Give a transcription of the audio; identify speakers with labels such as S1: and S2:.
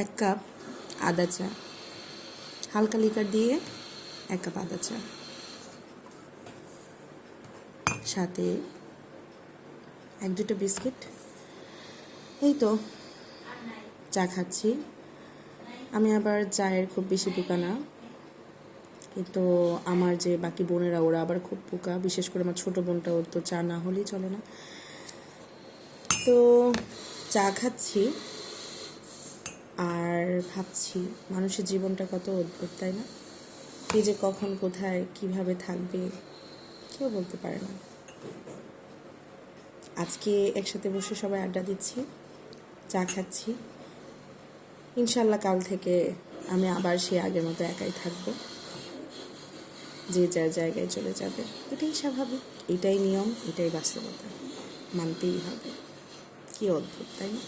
S1: 1 cup আদা চা, হালকা লিকার দিয়ে 1 কাপ আদা চা, সাথে 1-2টা বিস্কিট। এই তো চা খাচ্ছি। আমি আবার চায়ের খুব বেশি পোকা না, কিন্তু আমার যে বাকি বোনেরা ওরা আবার খুব পোকা, বিশেষ করে আমার ছোটো বোনটা, ওর তো চা না হলেই চলে না। তো চা খাচ্ছি আর ভাবছি মানুষের জীবনটা কত অদ্ভুত, তাই না? কে যে কখন কোথায় কিভাবে থাকবে কেউ বলতে পারে না। আজকে একসাথে বসে সবাই আড্ডা দিচ্ছি, চা খাচ্ছি। ইনশাল্লাহ কাল থেকে আমি আবার সেই আগের মতো একাই থাকবো, যে যার জায়গায় চলে যাবে। এটাই স্বাভাবিক, এটাই নিয়ম, এটাই বাস্তবতা, মানতেই হবে। কি অদ্ভুত, তাই না?